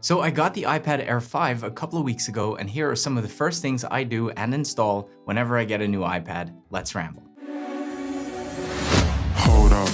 So I got the iPad Air 5 a couple of weeks ago, and here are some of the first things I do and install whenever I get a new iPad. Let's ramble. Hold up,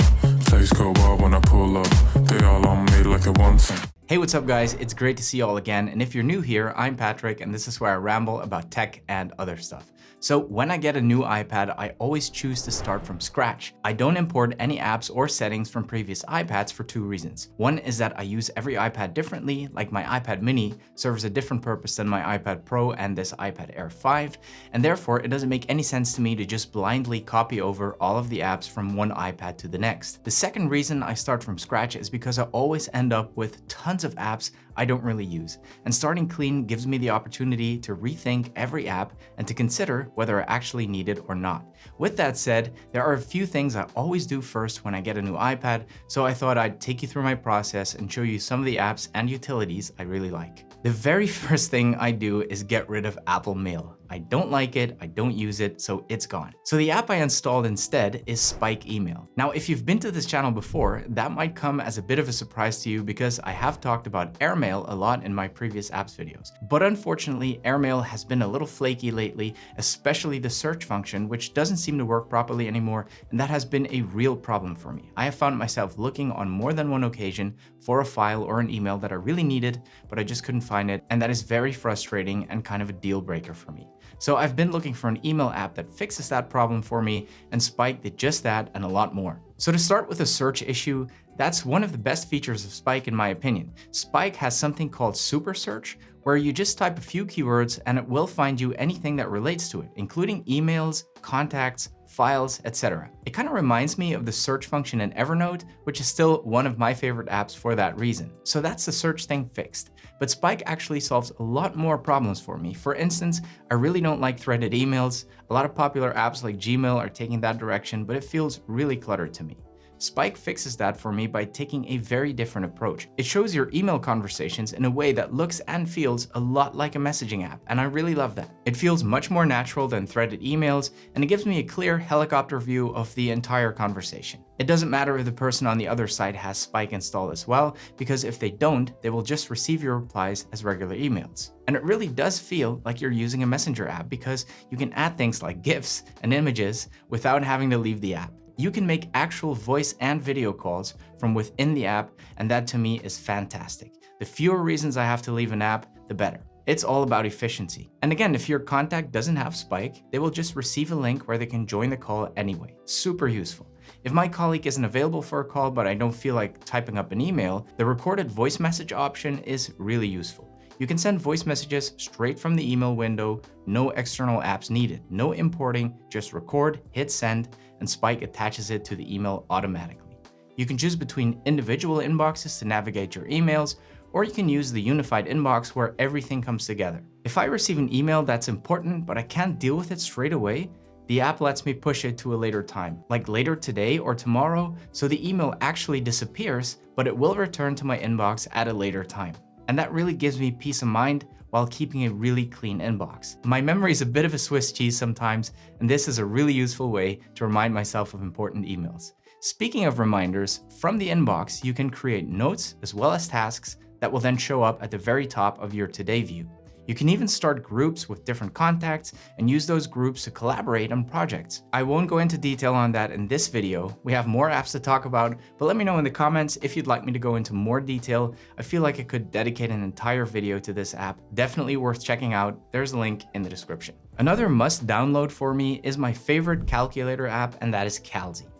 place go wild when I pull up. They all on me like it wants some. Hey, what's up guys? It's great to see you all again, and if you're new here, I'm Patrick, and this is where I ramble about tech and other stuff. So when I get a new iPad, I always choose to start from scratch. I don't import any apps or settings from previous iPads for two reasons. One is that I use every iPad differently, like my iPad mini serves a different purpose than my iPad Pro and this iPad Air 5, and therefore it doesn't make any sense to me to just blindly copy over all of the apps from one iPad to the next. The second reason I start from scratch is because I always end up with tons of apps I don't really use, and starting clean gives me the opportunity to rethink every app and to consider whether I actually need it or not. With that said, there are a few things I always do first when I get a new iPad, so I thought I'd take you through my process and show you some of the apps and utilities I really like. The very first thing I do is get rid of Apple Mail. I don't like it, I don't use it, so it's gone. So the app I installed instead is Spike Email. Now, if you've been to this channel before, that might come as a bit of a surprise to you because I have talked about Airmail a lot in my previous apps videos. But unfortunately, Airmail has been a little flaky lately, especially the search function, which doesn't seem to work properly anymore, and that has been a real problem for me. I have found myself looking on more than one occasion for a file or an email that I really needed, but I just couldn't find it, and that is very frustrating and kind of a deal breaker for me. So I've been looking for an email app that fixes that problem for me, and Spike did just that and a lot more. So to start with a search issue, that's one of the best features of Spike in my opinion. Spike has something called Super Search, where you just type a few keywords and it will find you anything that relates to it, including emails, contacts, files, etc. It kind of reminds me of the search function in Evernote, which is still one of my favorite apps for that reason. So that's the search thing fixed. But Spike actually solves a lot more problems for me. For instance, I really don't like threaded emails. A lot of popular apps like Gmail are taking that direction, but it feels really cluttered to me. Spike fixes that for me by taking a very different approach. It shows your email conversations in a way that looks and feels a lot like a messaging app, and I really love that. It feels much more natural than threaded emails, and it gives me a clear helicopter view of the entire conversation. It doesn't matter if the person on the other side has Spike installed as well, because if they don't, they will just receive your replies as regular emails. And it really does feel like you're using a messenger app because you can add things like GIFs and images without having to leave the app. You can make actual voice and video calls from within the app, and that to me is fantastic. The fewer reasons I have to leave an app, the better. It's all about efficiency. And again, if your contact doesn't have Spike, they will just receive a link where they can join the call anyway. Super useful. If my colleague isn't available for a call, but I don't feel like typing up an email, the recorded voice message option is really useful. You can send voice messages straight from the email window, no external apps needed, no importing, just record, hit send, and Spike attaches it to the email automatically. You can choose between individual inboxes to navigate your emails, or you can use the unified inbox where everything comes together. If I receive an email that's important but I can't deal with it straight away, the app lets me push it to a later time, like later today or tomorrow, so the email actually disappears, but it will return to my inbox at a later time. And that really gives me peace of mind while keeping a really clean inbox. My memory is a bit of a Swiss cheese sometimes, and this is a really useful way to remind myself of important emails. Speaking of reminders, from the inbox, you can create notes as well as tasks that will then show up at the very top of your today view. You can even start groups with different contacts and use those groups to collaborate on projects. I won't go into detail on that in this video. We have more apps to talk about, but let me know in the comments if you'd like me to go into more detail. I feel like I could dedicate an entire video to this app. Definitely worth checking out. There's a link in the description. Another must download for me is my favorite calculator app, and that is Caldigit.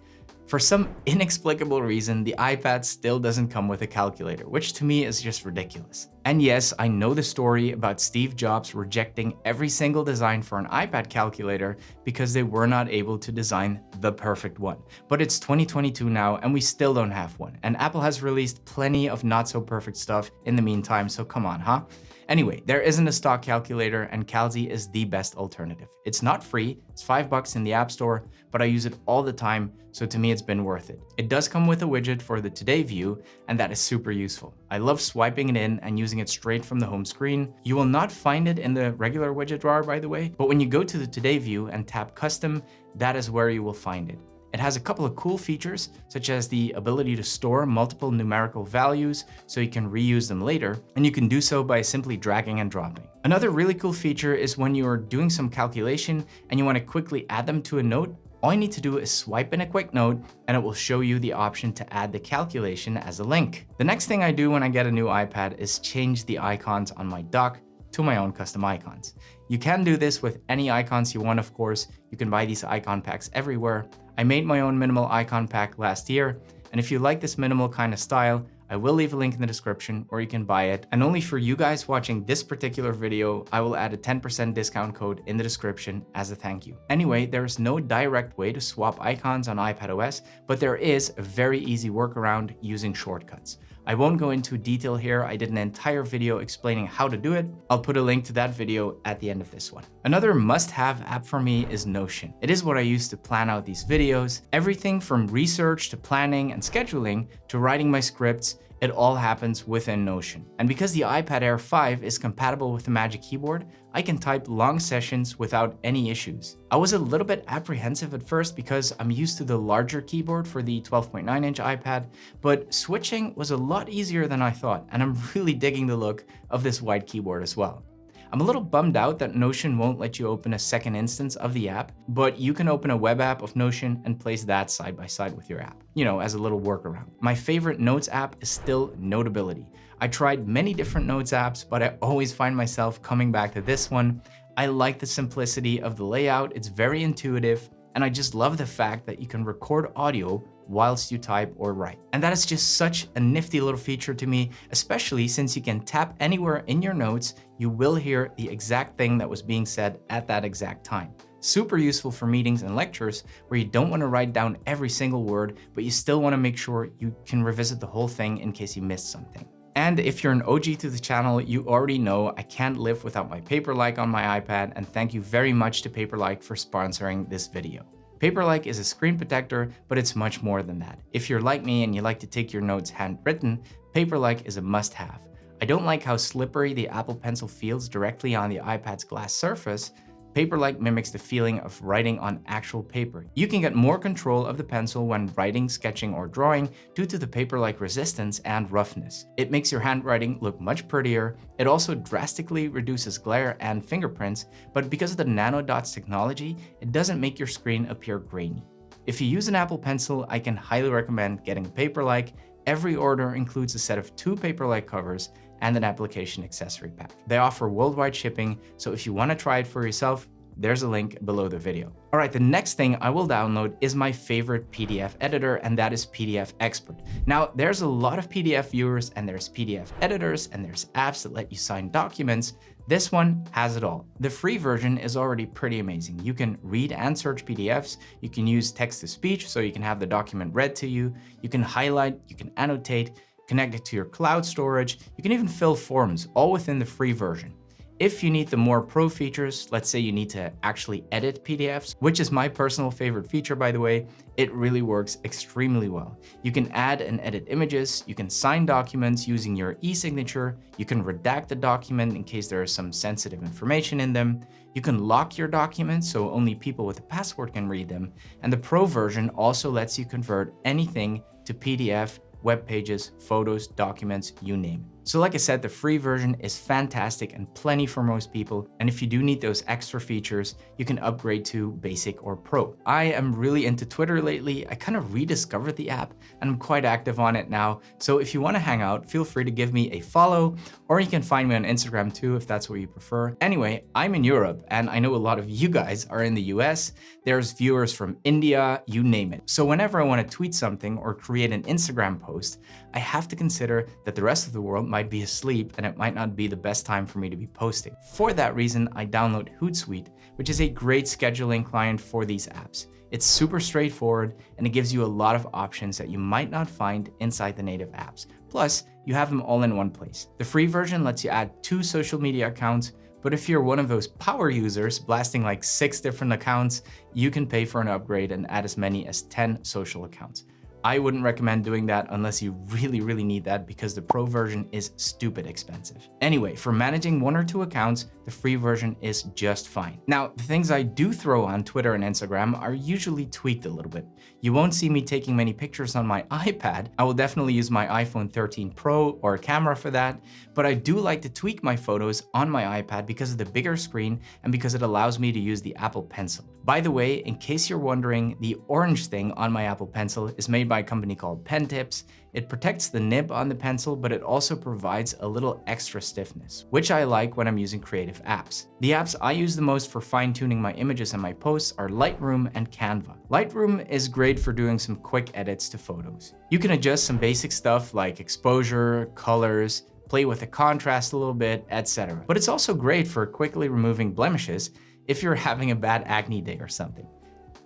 For some inexplicable reason, the iPad still doesn't come with a calculator, which to me is just ridiculous. And yes, I know the story about Steve Jobs rejecting every single design for an iPad calculator because they were not able to design the perfect one. But it's 2022 now and we still don't have one. And Apple has released plenty of not so perfect stuff in the meantime, so come on, huh? Anyway, there isn't a stock calculator and Caldigit is the best alternative. It's not free, it's $5 in the App Store, but I use it all the time, so to me it's been worth it. It does come with a widget for the Today view, and that is super useful. I love swiping it in and using it straight from the home screen. You will not find it in the regular widget drawer, by the way, but when you go to the Today view and tap Custom, that is where you will find it. It has a couple of cool features, such as the ability to store multiple numerical values so you can reuse them later, and you can do so by simply dragging and dropping. Another really cool feature is when you're doing some calculation and you want to quickly add them to a note, all you need to do is swipe in a quick note and it will show you the option to add the calculation as a link. The next thing I do when I get a new iPad is change the icons on my dock to my own custom icons. You can do this with any icons you want, of course. You can buy these icon packs everywhere. I made my own minimal icon pack last year, and if you like this minimal kind of style, I will leave a link in the description where you can buy it. And only for you guys watching this particular video, I will add a 10% discount code in the description as a thank you. Anyway, there is no direct way to swap icons on iPadOS, but there is a very easy workaround using shortcuts. I won't go into detail here. I did an entire video explaining how to do it. I'll put a link to that video at the end of this one. Another must-have app for me is Notion. It is what I use to plan out these videos. Everything from research to planning and scheduling to writing my scripts, it all happens within Notion. And because the iPad Air 5 is compatible with the Magic Keyboard, I can type long sessions without any issues. I was a little bit apprehensive at first because I'm used to the larger keyboard for the 12.9-inch iPad, but switching was a lot easier than I thought, and I'm really digging the look of this white keyboard as well. I'm a little bummed out that Notion won't let you open a second instance of the app, but you can open a web app of Notion and place that side by side with your app, as a little workaround. My favorite Notes app is still Notability. I tried many different Notes apps, but I always find myself coming back to this one. I like the simplicity of the layout, it's very intuitive, and I just love the fact that you can record audio whilst you type or write. And that is just such a nifty little feature to me, especially since you can tap anywhere in your notes, you will hear the exact thing that was being said at that exact time. Super useful for meetings and lectures where you don't want to write down every single word, but you still want to make sure you can revisit the whole thing in case you missed something. And if you're an OG to the channel, you already know I can't live without my Paperlike on my iPad, and thank you very much to Paperlike for sponsoring this video. Paperlike is a screen protector, but it's much more than that. If you're like me and you like to take your notes handwritten, Paperlike is a must-have. I don't like how slippery the Apple Pencil feels directly on the iPad's glass surface. Paperlike mimics the feeling of writing on actual paper. You can get more control of the pencil when writing, sketching, or drawing due to the Paperlike resistance and roughness. It makes your handwriting look much prettier. It also drastically reduces glare and fingerprints, but because of the nanodots technology, it doesn't make your screen appear grainy. If you use an Apple Pencil, I can highly recommend getting a Paperlike. Every order includes a set of 2 Paperlike covers and an application accessory pack. They offer worldwide shipping, so if you want to try it for yourself, there's a link below the video. All right, the next thing I will download is my favorite PDF editor, and that is PDF Expert. Now, there's a lot of PDF viewers, and there's PDF editors, and there's apps that let you sign documents. This one has it all. The free version is already pretty amazing. You can read and search PDFs. You can use text-to-speech, so you can have the document read to you. You can highlight, you can annotate, connect it to your cloud storage. You can even fill forms, all within the free version. If you need the more pro features, let's say you need to actually edit PDFs, which is my personal favorite feature, by the way, it really works extremely well. You can add and edit images, you can sign documents using your e-signature, you can redact the document in case there is some sensitive information in them, you can lock your documents so only people with a password can read them, and the pro version also lets you convert anything to PDF, web pages, photos, documents, you name it. So like I said, the free version is fantastic and plenty for most people. And if you do need those extra features, you can upgrade to basic or pro. I am really into Twitter lately. I kind of rediscovered the app and I'm quite active on it now. So if you want to hang out, feel free to give me a follow, or you can find me on Instagram too, if that's what you prefer. Anyway, I'm in Europe and I know a lot of you guys are in the US. There's viewers from India, you name it. So whenever I want to tweet something or create an Instagram post, I have to consider that the rest of the world might be asleep and it might not be the best time for me to be posting. For that reason, I download Hootsuite, which is a great scheduling client for these apps. It's super straightforward and it gives you a lot of options that you might not find inside the native apps. Plus, you have them all in one place. The free version lets you add 2 social media accounts, but if you're one of those power users blasting like 6 different accounts, you can pay for an upgrade and add as many as 10 social accounts. I wouldn't recommend doing that unless you really need that, because the pro version is stupid expensive. Anyway, for managing 1 or 2 accounts, the free version is just fine. Now, the things I do throw on Twitter and Instagram are usually tweaked a little bit. You won't see me taking many pictures on my iPad. I will definitely use my iPhone 13 Pro or a camera for that, but I do like to tweak my photos on my iPad because of the bigger screen and because it allows me to use the Apple Pencil. By the way, in case you're wondering, the orange thing on my Apple Pencil is made by a company called PENTIPS. It protects the nib on the pencil, but it also provides a little extra stiffness, which I like when I'm using creative apps. The apps I use the most for fine-tuning my images and my posts are Lightroom and Canva. Lightroom is great for doing some quick edits to photos. You can adjust some basic stuff like exposure, colors, play with the contrast a little bit, etc. But it's also great for quickly removing blemishes if you're having a bad acne day or something.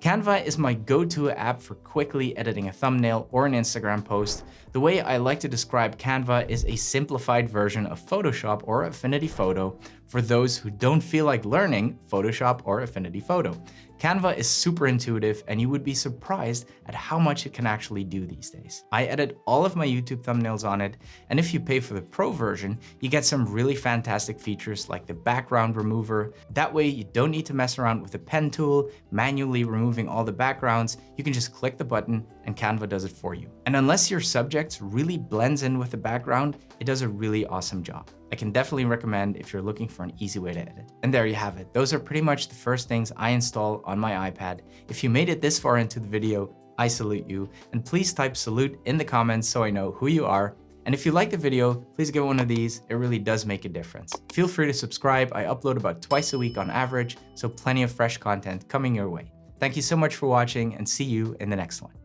Canva is my go-to app for quickly editing a thumbnail or an Instagram post. The way I like to describe Canva is a simplified version of Photoshop or Affinity Photo for those who don't feel like learning Photoshop or Affinity Photo. Canva is super intuitive and you would be surprised at how much it can actually do these days. I edit all of my YouTube thumbnails on it, and if you pay for the Pro version, you get some really fantastic features like the background remover. That way you don't need to mess around with the pen tool, manually removing all the backgrounds. You can just click the button and Canva does it for you. And unless your subject really blends in with the background, it does a really awesome job. I can definitely recommend if you're looking for an easy way to edit. And there you have it. Those are pretty much the first things I install on my iPad. If you made it this far into the video, I salute you. And please type salute in the comments so I know who you are. And if you like the video, please get one of these. It really does make a difference. Feel free to subscribe. I upload about twice a week on average, so plenty of fresh content coming your way. Thank you so much for watching and see you in the next one.